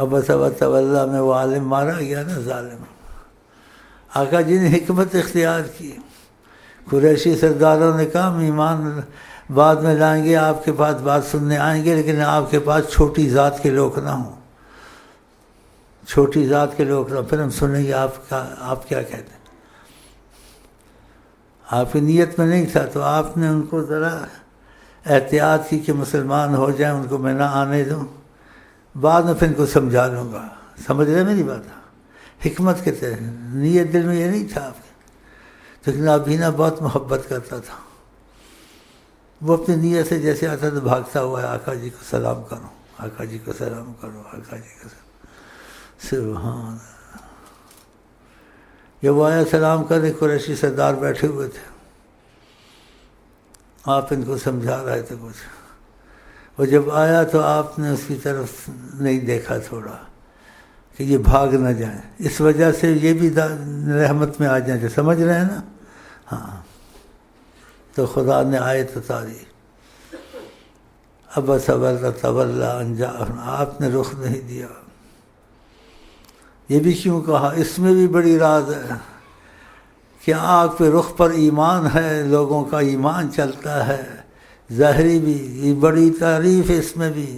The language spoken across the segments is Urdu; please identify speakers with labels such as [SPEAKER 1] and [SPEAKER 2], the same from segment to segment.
[SPEAKER 1] ابس طلّہ میں وہ عالم مارا گیا نا، ظالم. آقا جی نے حکمت اختیار کی. قریشی سرداروں نے کہا ہم ایمان بعد میں لائیں گے، آپ کے پاس بات سننے آئیں گے، لیکن آپ کے پاس چھوٹی ذات کے لوگ نہ ہوں، چھوٹی ذات کے لوگ نہ، پھر ہم سنیں گے آپ کیا کہتے ہیں. آپ کی نیت میں نہیں تھا، تو آپ نے ان کو ذرا احتیاط کی کہ مسلمان ہو جائیں، ان کو میں نہ آنے دوں، بعد میں پھر ان کو سمجھا لوں گا. سمجھ رہے میری بات؟ حکمت کے تحت نیت دل میں یہ نہیں تھا آپ کے. لیکن نابینا بہت محبت کرتا تھا، وہ اپنی نیت سے جیسے آتا تو بھاگتا ہوا ہے، آقا جی کو سلام کرو، آقا جی کو سلام کرو، آقا جی کو سلام. سبحان اللہ. جب وہ آیا سلام کرے، قریشی سردار بیٹھے ہوئے تھے، آپ ان کو سمجھا رہے تھے کچھ. وہ جب آیا تو آپ نے اس کی طرف نہیں دیکھا تھوڑا کہ یہ بھاگ نہ جائیں، اس وجہ سے یہ بھی رحمت میں آ جائیں. جو سمجھ رہے ہیں نا؟ ہاں. تو خدا نے آیت اتاری، ابس وتولی ان جاءہ، آپ نے رخ نہیں دیا. یہ بھی کیوں کہا؟ اس میں بھی بڑی راز ہے کہ آنکھ پہ رخ پر ایمان ہے، لوگوں کا ایمان چلتا ہے ظاہری بھی. یہ بڑی تعریف ہے اس میں بھی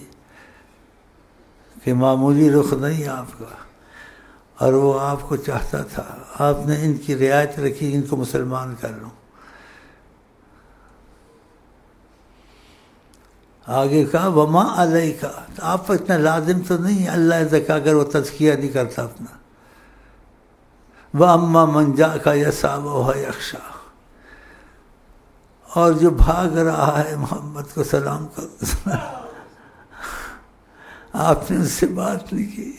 [SPEAKER 1] کہ معمولی رخ نہیں آپ کا. اور وہ آپ کو چاہتا تھا، آپ نے ان کی رعایت رکھی، ان کو مسلمان کر لوں. آگے کہا وما علیکا، آپ پر اتنا لازم تو نہیں، اللہ زکا اگر وہ تزکیہ نہیں کرتا اپنا. وَأَمَّا مَنْ جَاءَكَ يَسْعَىٰ وَهُوَ يَخْشَىٰ، اور جو بھاگ رہا ہے محمد کو سلام کرو. آپ نے اس سے بات نہیں کی،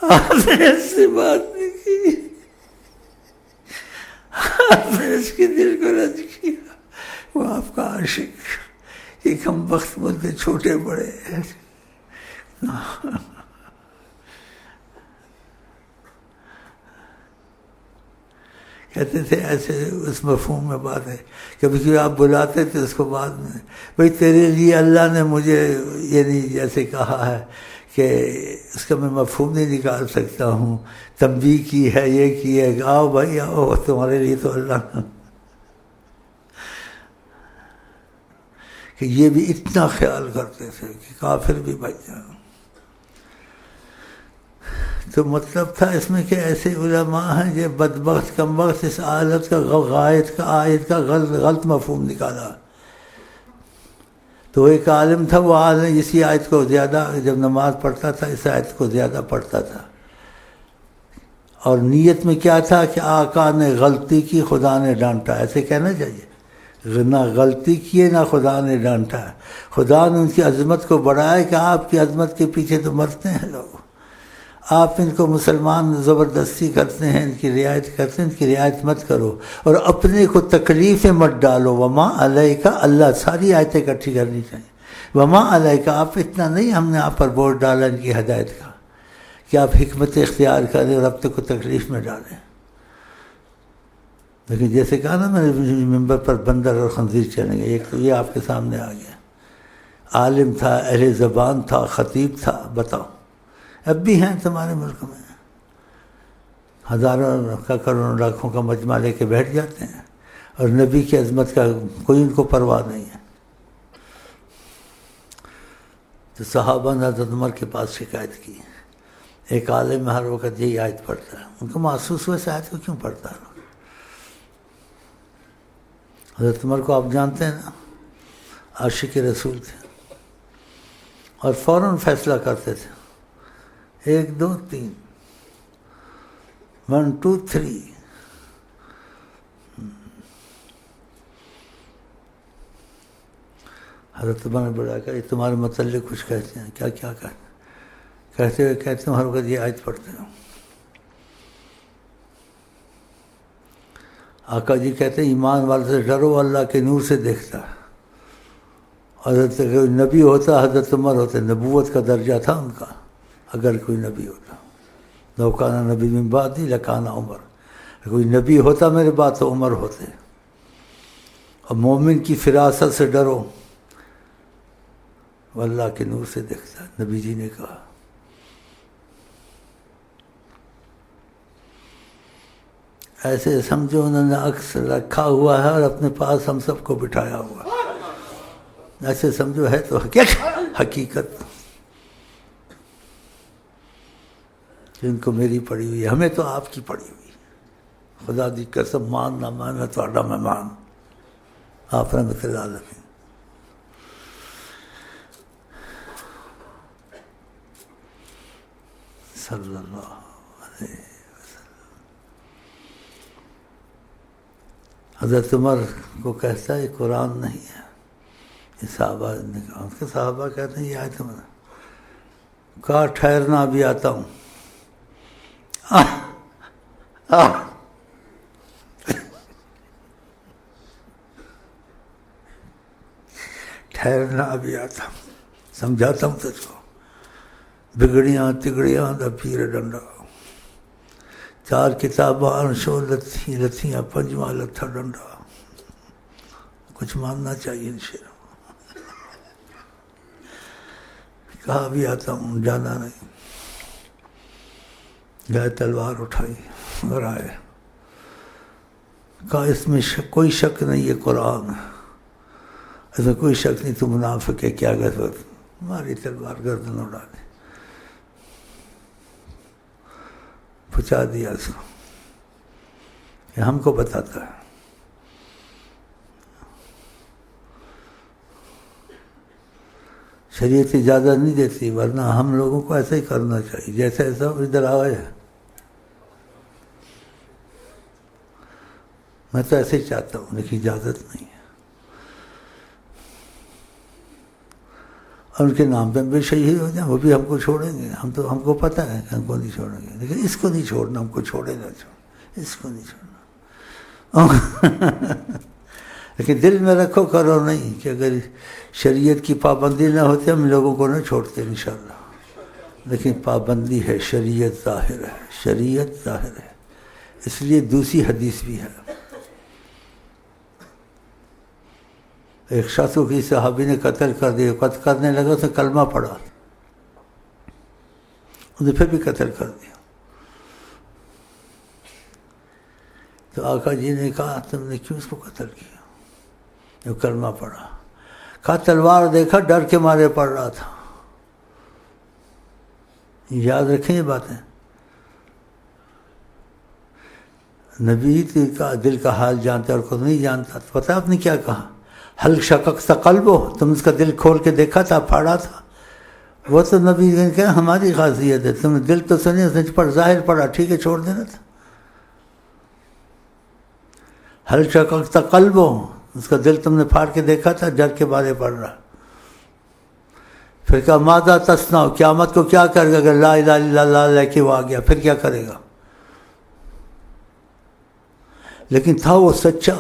[SPEAKER 1] آپ نے اس سے بات نہیں کی، آپ نے اس کے دل کو رد کیا. وہ آپ کا عاشق، یہ کم وقت بولتے چھوٹے بڑے. کہتے تھے ایسے اس مفہوم میں بات ہے. کبھی کبھی آپ بلاتے تھے اس کو بعد میں، بھئی تیرے لیے اللہ نے مجھے یعنی جیسے کہا ہے کہ اس کا میں مفہوم نہیں نکال سکتا ہوں، تنبیہ کی ہے، یہ کی ہے، آؤ بھائی آؤ، تمہارے لیے تو اللہ نے. کہ یہ بھی اتنا خیال کرتے تھے کہ کافر بھی بچ جائیں. تو مطلب تھا اس میں کہ ایسے علماء ہیں جو بدبخت کم وقت اس آیت کا غلط مفہوم نکالا. تو ایک عالم تھا، وہ عالم اسی آیت کو زیادہ جب نماز پڑھتا تھا اس آیت کو زیادہ پڑھتا تھا. اور نیت میں کیا تھا کہ آقا نے غلطی کی، خدا نے ڈانٹا. ایسے کہنا چاہیے، نہ غلطی کیے نہ خدا نے ڈانٹا. خدا نے ان کی عظمت کو بڑھایا کہ آپ کی عظمت کے پیچھے تو مرتے ہیں لوگ، آپ ان کو مسلمان زبردستی کرتے ہیں، ان کی رعایت کرتے ہیں، ان کی رعایت مت کرو اور اپنے کو تکلیفیں مت ڈالو. وما علیکا، اللہ ساری آیتیں اکٹھی کرنی چاہیے. وما علیکا، آپ اتنا نہیں ہم نے آپ پر بورڈ ڈالا ان کی ہدایت کا کہ آپ حکمت اختیار کریں اور اپنے کو تکلیف میں ڈالیں. لیکن جیسے کہا نا میں نے ممبر پر بندر اور خنزیر چلیں گے، ایک تو یہ آپ کے سامنے آ گیا، عالم تھا، اہل زبان تھا، خطیب تھا. بتاؤ اب بھی ہیں تمہارے ملک میں ہزاروں کا کروڑوں لاکھوں کا مجمع لے کے بیٹھ جاتے ہیں اور نبی کی عظمت کا کوئی ان کو پرواہ نہیں ہے. تو صحابہ نے حضرت عمر کے پاس شکایت کی، ایک عالم ہر وقت یہی آیت پڑھتا ہے. ان کو محسوس ہوا اس آیت کو کیوں پڑھتا ہے. حضرت عمر کو آپ جانتے ہیں نا، عاشق رسول تھے اور فوراً فیصلہ کرتے تھے، 1 2 3، 1 2 3. حضرت عمر نے بڑا کہا یہ تمہارے متعلق کچھ کہتے ہیں. کیا کہتے ہیں؟ کہتے ہیں ہر وقت یہ آیت پڑھتے ہیں. آقا جی کہتے ہیں ایمان والے سے ڈرو، اللہ کے نور سے دیکھتا ہے. حضرت نبی ہوتا حضرت عمر ہوتے، نبوت کا درجہ تھا ان کا. اگر کوئی نبی ہوتا، لو کان نبی من بعدی لکان عمر، کوئی نبی ہوتا میرے بعد تو عمر ہوتے. اور مومن کی فراست سے ڈرو، وہ اللہ کے نور سے دیکھتا ہے، نبی جی نے کہا۔ ایسے سمجھو انہوں نے عکس رکھا ہوا ہے اور اپنے پاس ہم سب کو بٹھایا ہوا ہے، ایسے سمجھو ہے تو حقیقت جن کو میری پڑی ہوئی ہے، ہمیں تو آپ کی پڑی ہوئی، خدا دی قسم مان نہ مان تو اڈا مہمان آپ رحمت اللہ علیہ۔ صلی اللہ علیہ وسلم۔ حضرت عمر کو کہتا ہے قرآن نہیں ہے، یہ صحابہ نے کہا، اس کے صحابہ کہتے ہیں یہ آیت میں کہا ٹھہرنا بھی آتا ہوں، ٹھہرنا بھی آتا ہوں، سمجھاتا ہوں تجھ کو، بگڑیاں تگڑیاں دا پیر ڈنڈا، چار کتاباں شو لتھی لتھیاں پنجواں لتھا ڈنڈا، کچھ ماننا چاہیے ان شیروں۔ کہا بھی آتا ہوں، جانا نہیں، گئے تلوار اٹھائی اور آئے، کہا اس میں کوئی شک نہیں، یہ قرآن ہے، اس میں کوئی شک نہیں، تو منافق ہے، کیا گئے ہماری تلوار گردن اڑا دی، پہنچا دیا اس کو کہ ہم کو بتاتا ہے۔ شریعت اجازت نہیں دیتی، ورنہ ہم لوگوں کو ایسا ہی کرنا چاہیے جیسے ایسا ادھر آئے ہے، میں تو ایسے ہی چاہتا ہوں لیکن اجازت نہیں ہے، اور ان کے نام پہ ہم بھی شہید ہو جائیں، وہ بھی ہم کو چھوڑیں گے، ہم کو پتہ ہے کہ ہم کو نہیں چھوڑیں گے، لیکن اس کو نہیں چھوڑنا، ہم کو چھوڑے نہ چھوڑ، اس کو نہیں چھوڑنا۔ لیکن دل میں رکھو، کرو نہیں، کہ اگر شریعت کی پابندی نہ ہوتی ہم لوگوں کو نہ چھوڑتے انشاءاللہ، لیکن پابندی ہے، شریعت ظاہر ہے، شریعت ظاہر ہے، اس لیے دوسری حدیث بھی ہے۔ ایک شخص کو کسی صحابی نے قتل کر دیا، قتل کرنے لگا، اس نے کلمہ پڑھا، اسے پھر بھی قتل کر دیا، تو آقا جی نے کہا تم نے کیوں اس کو قتل کیا؟ جو کلمہ پڑھا، کہا تلوار دیکھا، ڈر کے مارے پڑ رہا تھا۔ یاد رکھیں یہ باتیں، نبی کا دل کا حال جانتا اور خود نہیں جانتا، تو پتہ آپ نے کیا کہا؟ حل شققت قلبہ، تم اس کا دل کھول کے دیکھا تھا، پھاڑا تھا؟ وہ تو نبی نے کہا ہماری خاصیت ہے، تم نے دل تو سنی، اس نے پر ظاہر پڑا، ٹھیک ہے چھوڑ دینا تھا۔ حل شققت قلبہ، اس کا دل تم نے پھاڑ کے دیکھا تھا، ڈر کے بارے پڑ رہا۔ پھر کہا ماذا تصنع، قیامت کو کیا کرے گا اگر لا الہ الا اللہ لے کے وہ آ گیا، پھر کیا کرے گا؟ لیکن تھا وہ سچا،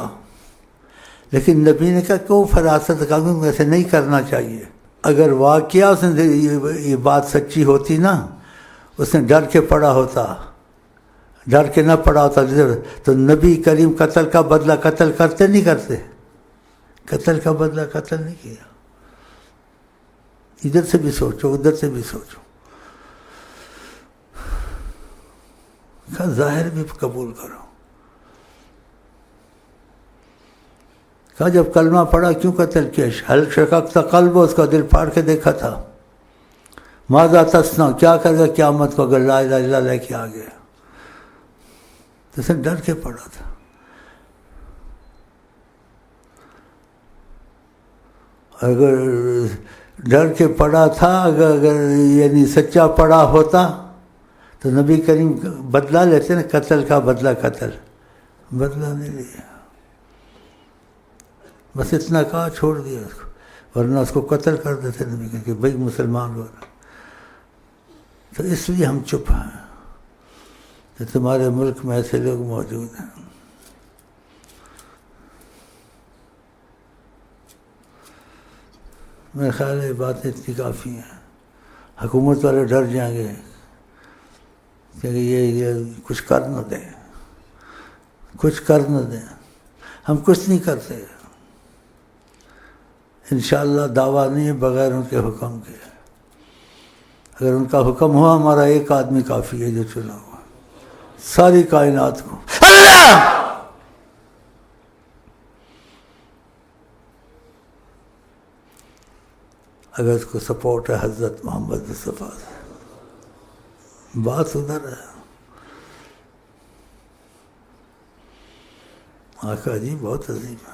[SPEAKER 1] لیکن نبی نے کہا کہ وہ فراست قانون ایسے نہیں کرنا چاہیے۔ اگر واقعہ اس نے یہ بات سچی ہوتی نا، اس نے ڈر کے پڑا ہوتا، ڈر کے نہ پڑا ہوتا تو نبی کریم قتل کا بدلہ قتل کرتے نہیں کرتے، قتل کا بدلہ قتل نہیں کیا۔ ادھر سے بھی سوچو، ادھر سے بھی سوچو، کہا ظاہر بھی قبول کرو۔ کہا جب کلمہ پڑھا کیوں قتل کیا؟ حل شققت قلبہ، اس کا دل پھاڑ کے دیکھا تھا۔ ماذا تصنع، کیا کرے گا قیامت کو اگر لا الہ الا اللہ لے کے آ گیا؟ تو اسے ڈر کے پڑا تھا۔ اگر ڈر کے پڑا تھا، اگر یعنی سچا پڑا ہوتا تو نبی کریم بدلہ لیتے نا، قتل کا بدلہ قتل، بدلہ نہیں لیا، بس اتنا کہا چھوڑ دیا اس کو، ورنہ اس کو قتل کر دیتے نبی کہ بھائی مسلمان ہو رہا۔ تو اس لیے ہم چپ ہیں کہ تمہارے ملک میں ایسے لوگ موجود ہیں۔ میرے خیال ہے باتیں اتنی کافی ہیں، حکومت والے ڈر جائیں گے کہ یہ کچھ کر نہ دیں، کچھ کر نہ دیں، ہم کچھ نہیں کرتے، انشاءاللہ دعویٰ نہیں ہے بغیر ان کے حکم کے. اگر ان کا حکم ہوا ہمارا ایک آدمی کافی ہے جو چنا ہوا ساری کائنات کو. اللہ اگر اس کو سپورٹ ہے حضرت محمد مصطفیٰ سے. بات ادھر ہے. آقا جی بہت عظیم ہے.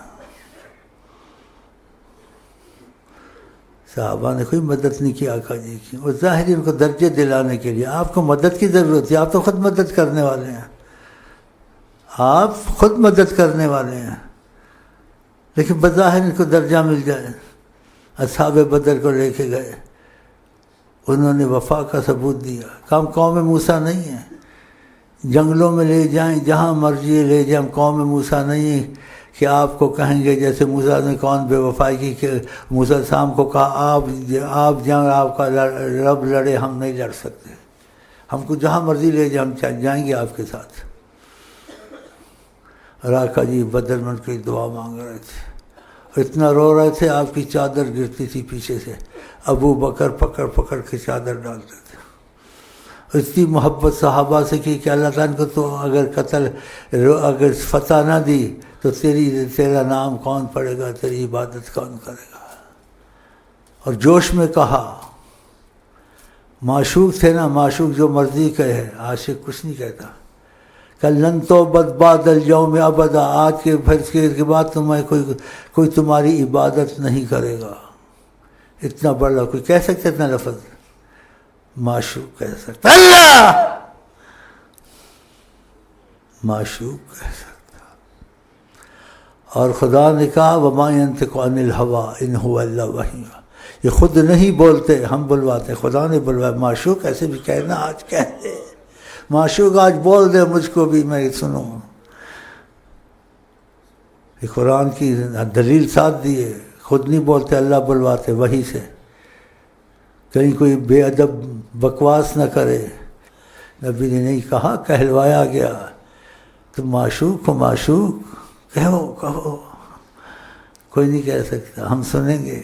[SPEAKER 1] صحابہ نے کوئی مدد نہیں کی آقا جی کی. اور ظاہری ان کو درجے دلانے کے لیے آپ کو مدد کی ضرورت ہے. آپ تو خود مدد کرنے والے ہیں. آپ خود مدد کرنے والے ہیں. لیکن بظاہر ان کو درجہ مل جائے. اصحاب بدر کو لے کے گئے, انہوں نے وفا کا ثبوت دیا. ہم قوم موسیٰ نہیں ہیں. جنگلوں میں لے جائیں, جہاں مرضی لے جائیں, ہم قوم موسیٰ نہیں ہیں کہ آپ کو کہیں گے جیسے موسیٰ نے کون بے وفائی کی کہ موسیٰ السلام کو کہا آپ جنگ آپ کا رب لڑے, ہم نہیں لڑ سکتے. ہم کو جہاں مرضی لے جائیں ہم جائیں گے آپ کے ساتھ. اور آقا جی بدر میں ان کی دعا مانگ رہے تھے, اتنا رو رہے تھے آپ کی چادر گرتی تھی پیچھے سے. ابو بکر پکڑ پکڑ کے چادر ڈالتے تھے. اتنی محبت صحابہ سے کی کہ اللہ تعالیٰ کو تو اگر فتح نہ دی تو تیرا نام کون پڑھے گا, تیری عبادت کون کرے گا. اور جوش میں کہا. معشوق تھے نا, معشوق جو مرضی کہے, عاشق کچھ نہیں کہتا. لن تو بعد اليوم ابدا, آج کے پھر کے بعد تمہیں کوئی تمہاری عبادت نہیں کرے گا. اتنا بڑا کوئی کہہ سکتا اتنا لفظ؟ معشوق کہہ سکتا, اللہ معشوق کہہ سکتا. اور خدا نے کہا وما ينطق عن الهوى ان هو الا وحی. یہ خود نہیں بولتے, ہم بلواتے, خدا نے بلوایا. معشوق ایسے بھی کہنا, آج کہہ دے معشوق, آج بول دے مجھ کو بھی, میں سنوں. یہ قرآن کی دلیل ساتھ دیے, خود نہیں بولتے, اللہ بلواتے وحی سے. کہیں کوئی بے ادب بکواس نہ کرے. نبی نے نہیں کہا, کہلوایا گیا. تم معشوق ہو, معشوق کہو. کوئی نہیں کہہ سکتا, ہم سنیں گے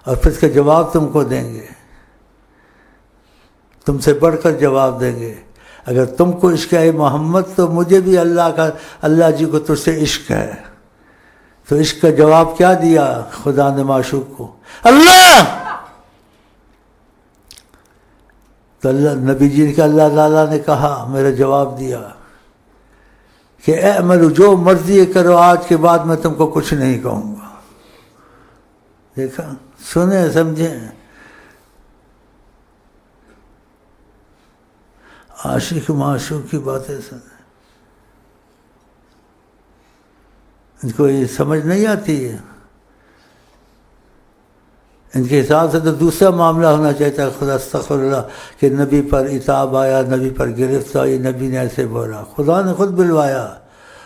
[SPEAKER 1] اور پھر اس کا جواب تم کو دیں گے, تم سے بڑھ کر جواب دیں گے. اگر تم کو عشق ہے محمد تو مجھے بھی اللہ جی کو تجھ سے عشق ہے. تو عشق کا جواب کیا دیا خدا نے معشوق کو؟ اللہ. تو نبی جی کا اللہ تعالیٰ نے کہا, میرا جواب دیا کہ اعملوا, جو مرضی کرو, آج کے بعد میں تم کو کچھ نہیں کہوں گا. دیکھا, سنیں سمجھیں. عاشق معشوق کی باتیں سنیں, ان کو یہ سمجھ نہیں آتی ہے. ان کے حساب سے تو دوسرا معاملہ ہونا چاہتا ہے. خدا استغفر اللہ کہ نبی پر عتاب آیا, نبی پر گرفت آئی, نبی نے ایسے بولا. خدا نے خود بلوایا,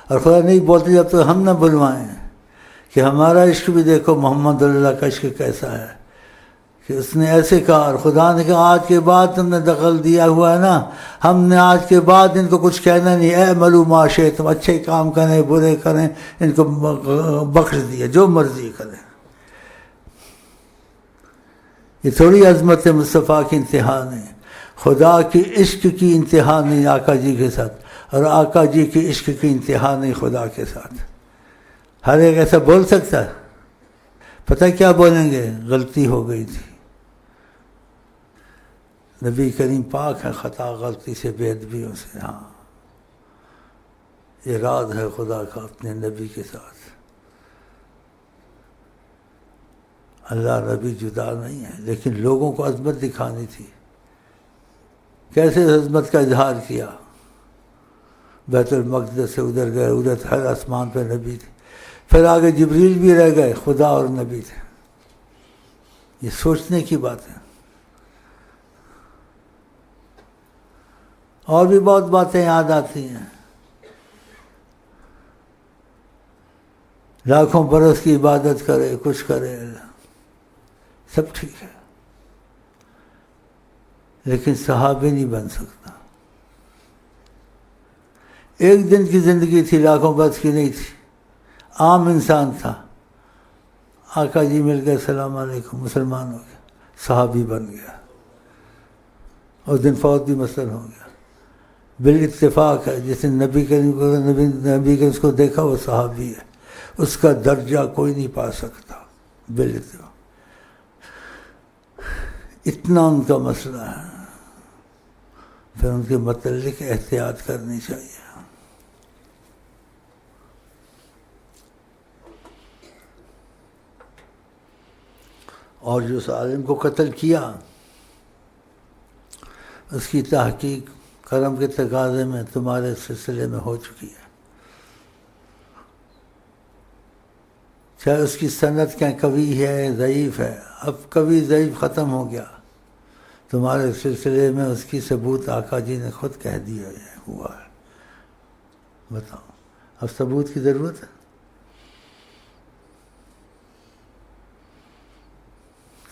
[SPEAKER 1] اور خدا نہیں بولتے جب تک ہم نہ بلوائیں کہ ہمارا عشق بھی دیکھو محمد اللہ کا عشق کیسا ہے. کہ اس نے ایسے کہا, اور خدا نے کہا آج کے بعد تم نے دخل دیا ہوا ہے نا, ہم نے آج کے بعد ان کو کچھ کہنا نہیں. اعملوا ما شئتم, اچھے کام کریں برے کریں, ان کو بخش دیا, جو مرضی کریں. یہ تھوڑی عظمت مصطفیٰ کی انتہا نہیں, خدا کی عشق کی انتہا نہیں آقا جی کے ساتھ, اور آقا جی کی عشق کی انتہا نہیں خدا کے ساتھ. ہر ایک ایسا بول سکتا ہے؟ پتہ کیا بولیں گے؟ غلطی ہو گئی تھی. نبی کریم پاک ہے خطا غلطی سے, بے ادبیوں سے. ہاں, یہ راز ہے خدا کا اپنے نبی کے ساتھ. اللہ نبی جدا نہیں ہے, لیکن لوگوں کو عظمت دکھانی تھی. کیسے عظمت کا اظہار کیا؟ بیت المقدس سے ادھر گئے, ادھر ہر آسمان پہ نبی تھے. پھر آگے جبریل بھی رہ گئے, خدا اور نبی تھے. یہ سوچنے کی بات ہے. اور بھی بہت باتیں یاد آتی ہیں. لاکھوں برس کی عبادت کرے, کچھ کرے, سب ٹھیک ہے, لیکن صحابی نہیں بن سکتا. ایک دن کی زندگی تھی, لاکھوں برس کی نہیں تھی. عام انسان تھا, آقا جی مل گئے، السلام علیکم، مسلمان ہو گیا، صحابی بن گیا، اور دن فوت بھی مثلاً ہو گیا، بالاتفاق ہے، جس نے نبی کے اس کو دیکھا وہ صحابی ہے، اس کا درجہ کوئی نہیں پا سکتا بالاتفاق، اتنا ان کا مسئلہ ہے. پھر ان کے متعلق احتیاط کرنی چاہیے. اور جو اس عالم کو قتل کیا اس کی تحقیق کرم کے تقاضے میں تمہارے سلسلے میں ہو چکی ہے، چاہے اس کی سند کیا قوی ہے ضعیف ہے، اب قوی ضعیف ختم ہو گیا، تمہارے سلسلے میں اس کی ثبوت آقا جی نے خود کہہ دیا ہے ہوا ہے. بتاؤ اب ثبوت کی ضرورت ہے؟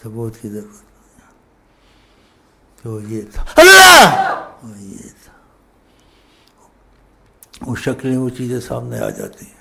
[SPEAKER 1] ثبوت کی ضرورت تو یہ تھا، وہ یہ تھا، وہ شکلیں وہ چیزیں سامنے آ جاتی ہیں.